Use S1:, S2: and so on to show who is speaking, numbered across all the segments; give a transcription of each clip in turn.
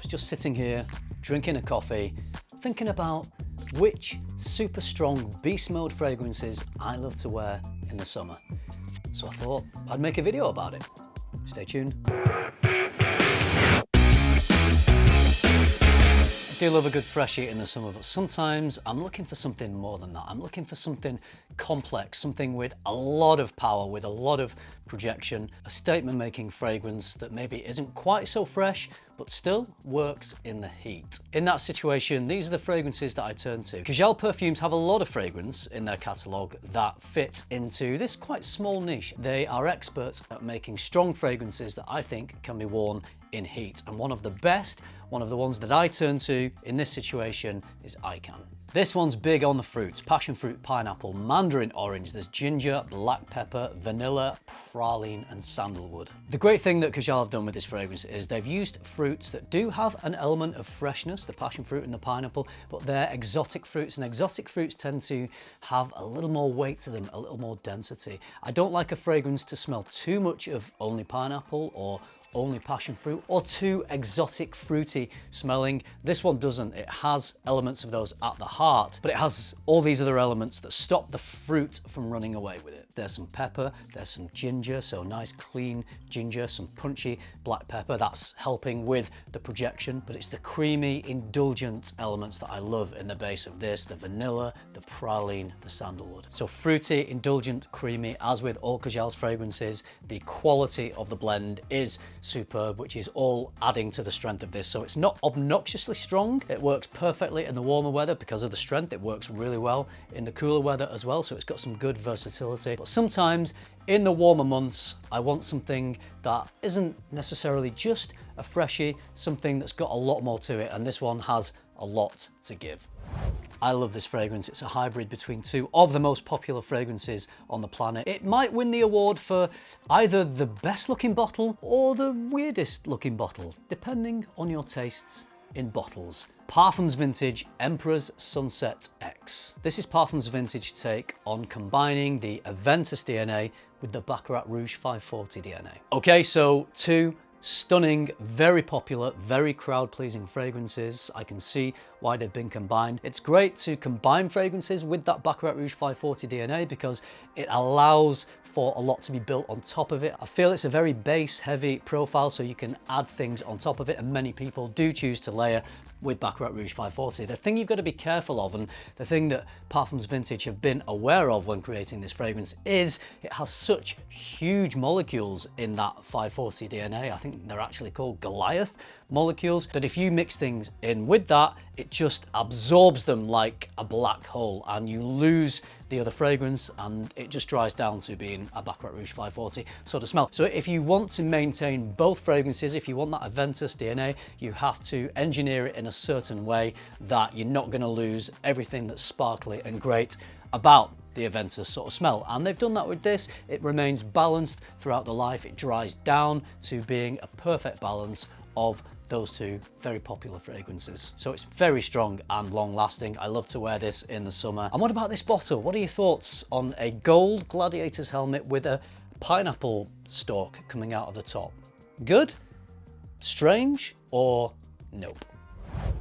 S1: was just sitting here, drinking a coffee, thinking about which super strong beast mode fragrances I love to wear in the summer. So I thought I'd make a video about it. Stay tuned. I do love a good freshie in the summer, but sometimes I'm looking for something more than that. I'm looking for something complex, something with a lot of power, with a lot of projection, a statement-making fragrance that maybe isn't quite so fresh, but still works in the heat. In that situation, these are the fragrances that I turn to. Kajal Perfumes have a lot of fragrance in their catalogue that fit into this quite small niche. They are experts at making strong fragrances that I think can be worn in heat. And one of the best, one of the ones that I turn to in this situation is Icon. This one's big on the fruits: passion fruit, pineapple, mandarin orange, there's ginger, black pepper, vanilla, praline, and sandalwood. The great thing that Kajal have done with this fragrance is they've used fruits that do have an element of freshness, the passion fruit and the pineapple, but they're exotic fruits, and exotic fruits tend to have a little more weight to them, a little more density. I don't like a fragrance to smell too much of only pineapple or only passion fruit, or too exotic fruity smelling. This one doesn't. It has elements of those at the heart, but it has all these other elements that stop the fruit from running away with it. There's some pepper, there's some ginger, so nice clean ginger, some punchy black pepper, that's helping with the projection, but it's the creamy, indulgent elements that I love in the base of this: the vanilla, the praline, the sandalwood. So fruity, indulgent, creamy. As with all Kajal's fragrances, the quality of the blend is superb, which is all adding to the strength of this. So it's not obnoxiously strong. It works perfectly in the warmer weather because of the strength. It works really well in the cooler weather as well, so it's got some good versatility. But sometimes in the warmer months, I want something that isn't necessarily just a freshie, something that's got a lot more to it, and this one has a lot to give. I love this fragrance. It's a hybrid between two of the most popular fragrances on the planet. It might win the award for either the best looking bottle or the weirdest looking bottle, depending on your tastes in bottles. Parfums Vintage Emperor's Sunset X. This is Parfums Vintage take on combining the AVENTUS DNA with the Baccarat Rouge 540 DNA. Okay, so two stunning, very popular, very crowd-pleasing fragrances. I can see why they've been combined. It's great to combine fragrances with that Baccarat Rouge 540 DNA because it allows for a lot to be built on top of it. I feel it's a very base-heavy profile, so you can add things on top of it, and many people do choose to layer with Baccarat Rouge 540. The thing you've got to be careful of, and the thing that Parfums Vintage have been aware of when creating this fragrance, is it has such huge molecules in that 540 DNA. I think they're actually called Goliath molecules, that if you mix things in with that, it just absorbs them like a black hole, and you lose the other fragrance, and it just dries down to being a Baccarat Rouge 540 sort of smell. So if you want to maintain both fragrances, if you want that AVENTUS DNA, you have to engineer it in a certain way that you're not going to lose everything that's sparkly and great about the AVENTUS sort of smell. And they've done that with this. It remains balanced throughout the life. It dries down to being a perfect balance of those two very popular fragrances. So it's very strong and long lasting. I love to wear this in the summer. And what about this bottle? What are your thoughts on a gold gladiator's helmet with a pineapple stalk coming out of the top? Good? Strange? Or nope?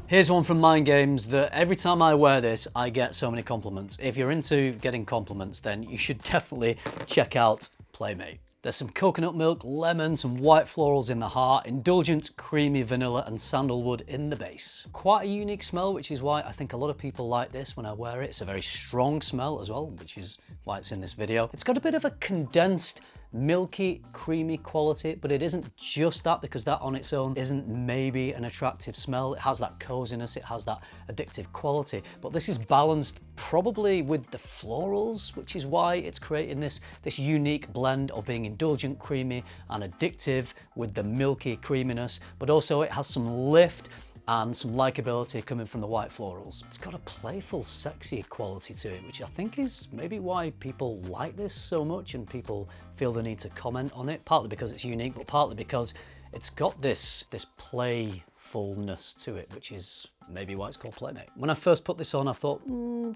S1: Here's one from Mind Games that every time I wear this, I get so many compliments. If you're into getting compliments, then you should definitely check out Playmate. There's some coconut milk, lemon, some white florals in the heart, indulgent, creamy vanilla and sandalwood in the base. Quite a unique smell, which is why I think a lot of people like this when I wear it. It's a very strong smell as well, which is why it's in this video. It's got a bit of a condensed, milky, creamy quality, but it isn't just that, because that on its own isn't maybe an attractive smell. It has that coziness, it has that addictive quality, but this is balanced probably with the florals, which is why it's creating this unique blend of being indulgent, creamy and addictive with the milky creaminess, but also it has some lift and some likability coming from the white florals. It's got a playful, sexy quality to it, which I think is maybe why people like this so much and people feel the need to comment on it, partly because it's unique, but partly because it's got this playfulness to it, which is maybe why it's called Playmate. When I first put this on, I thought,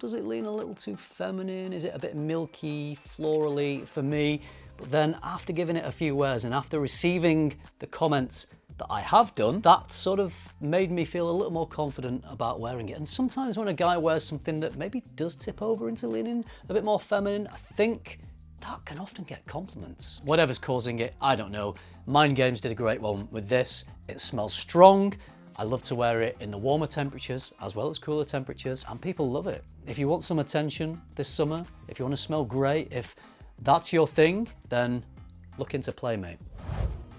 S1: does it lean a little too feminine? Is it a bit milky, florally for me? But then after giving it a few wears and after receiving the comments that I have done, that sort of made me feel a little more confident about wearing it. And sometimes when a guy wears something that maybe does tip over into leaning a bit more feminine, I think that can often get compliments. Whatever's causing it, I don't know. Mind Games did a great one with this. It smells strong. I love to wear it in the warmer temperatures as well as cooler temperatures, and people love it. If you want some attention this summer, if you want to smell great, if that's your thing, then look into Playmate.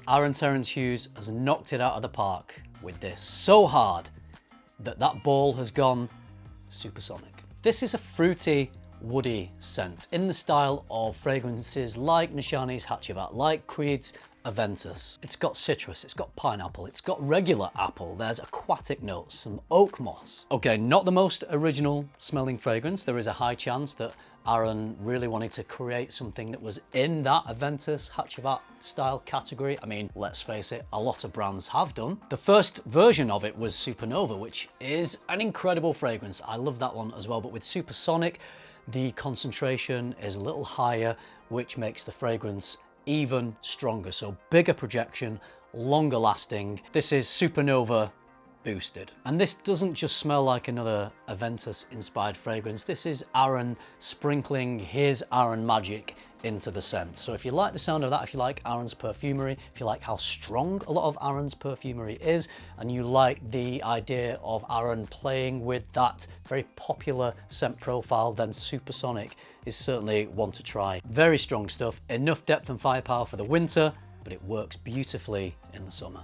S1: Aaron Terence Hughes has knocked it out of the park with this so hard that that ball has gone supersonic. This is a fruity, woody scent in the style of fragrances like Nishani's Hachivat, like Creed's AVENTUS. It's got citrus, it's got pineapple, it's got regular apple, there's aquatic notes, some oak moss. Okay, not the most original smelling fragrance. There is a high chance that Aaron really wanted to create something that was in that AVENTUS Hachivat style category. I mean, let's face it, a lot of brands have done. The first version of it was Supernova, which is an incredible fragrance. I love that one as well, but with Supersonic, the concentration is a little higher, which makes the fragrance even stronger. So bigger projection, longer lasting. This is Supernova boosted. And this doesn't just smell like another AVENTUS inspired fragrance. This is Aaron sprinkling his Aaron magic into the scent. So if you like the sound of that, if you like Aaron's perfumery, if you like how strong a lot of Aaron's perfumery is, and you like the idea of Aaron playing with that very popular scent profile, then Supersonic is certainly one to try. Very strong stuff, enough depth and firepower for the winter, but it works beautifully in the summer.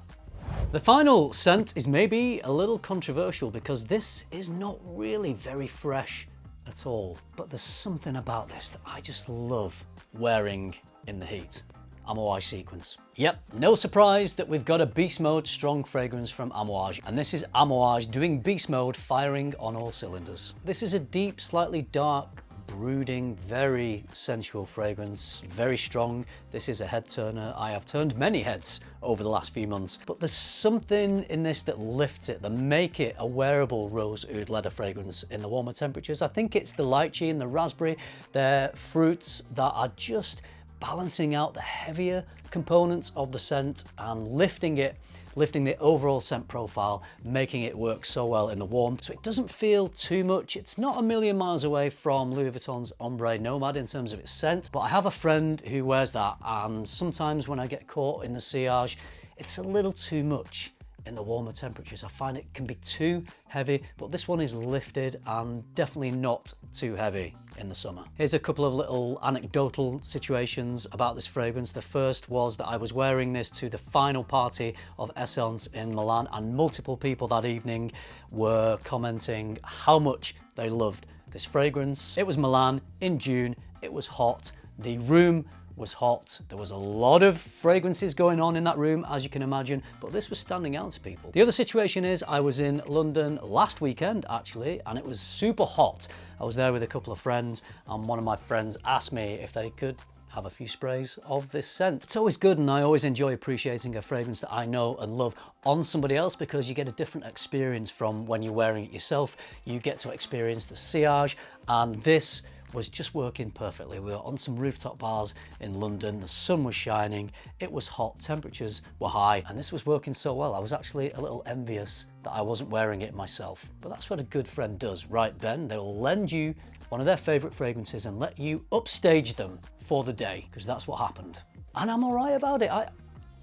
S1: The final scent is maybe a little controversial because this is not really very fresh at all, but there's something about this that I just love wearing in the heat. Amouage Sequence. Yep, no surprise that we've got a beast mode strong fragrance from Amouage, and this is Amouage doing beast mode, firing on all cylinders. This is a deep, slightly dark, brooding, very sensual fragrance, very strong. This is a head turner. I have turned many heads over the last few months, but there's something in this that lifts it, that make it a wearable rose oud leather fragrance in the warmer temperatures. I think it's the lychee and the raspberry. They're fruits that are just balancing out the heavier components of the scent and lifting the overall scent profile, making it work so well in the warm. So it doesn't feel too much. It's not a million miles away from Louis Vuitton's Ombre Nomad in terms of its scent, but I have a friend who wears that, and sometimes when I get caught in the sillage, it's a little too much in the warmer temperatures. I find it can be too heavy, but this one is lifted and definitely not too heavy in the summer. Here's a couple of little anecdotal situations about this fragrance. The first was that I was wearing this to the final party of Essence in Milan, and multiple people that evening were commenting how much they loved this fragrance. It was Milan in June, it was hot, the room was hot. There was a lot of fragrances going on in that room, as you can imagine, but this was standing out to people. The other situation is I was in London last weekend, actually, and it was super hot. I was there with a couple of friends, and one of my friends asked me if they could have a few sprays of this scent. It's always good, and I always enjoy appreciating a fragrance that I know and love on somebody else, because you get a different experience from when you're wearing it yourself. You get to experience the sillage, and this was just working perfectly. We were on some rooftop bars in London, the sun was shining, it was hot, temperatures were high, and this was working so well. I was actually a little envious that I wasn't wearing it myself. But that's what a good friend does, right, Ben? They'll lend you one of their favorite fragrances and let you upstage them for the day, because that's what happened. And I'm all right about it.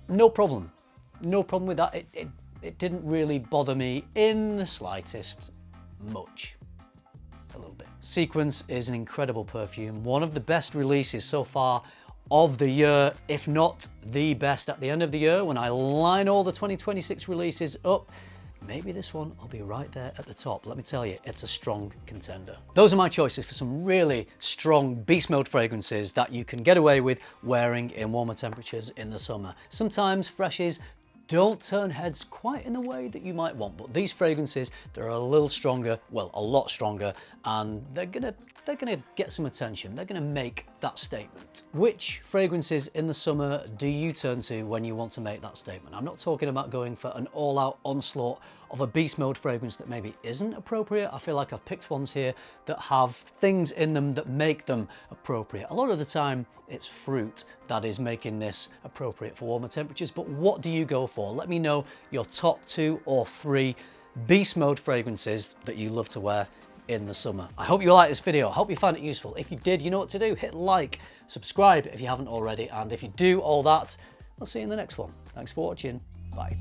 S1: No problem. No problem with that. It didn't really bother me in the slightest much. A little bit. Sequence is an incredible perfume, one of the best releases so far of the year, if not the best. At the end of the year, when I line all the 2026 releases up, maybe this one will be right there at the top. Let me tell you, it's a strong contender. Those are my choices for some really strong beast mode fragrances that you can get away with wearing in warmer temperatures in the summer. Sometimes freshies don't turn heads quite in the way that you might want, but these fragrances, they're a little stronger, well, a lot stronger, and they're gonna get some attention. They're gonna make that statement. Which fragrances in the summer do you turn to when you want to make that statement? I'm not talking about going for an all-out onslaught of a beast mode fragrance that maybe isn't appropriate. I feel like I've picked ones here that have things in them that make them appropriate. A lot of the time it's fruit that is making this appropriate for warmer temperatures, but what do you go for? Let me know your top 2 or 3 beast mode fragrances that you love to wear in the summer. I hope you liked this video. I hope you found it useful. If you did, you know what to do. Hit like, subscribe if you haven't already, and if you do all that, I'll see you in the next one. Thanks for watching. Bye.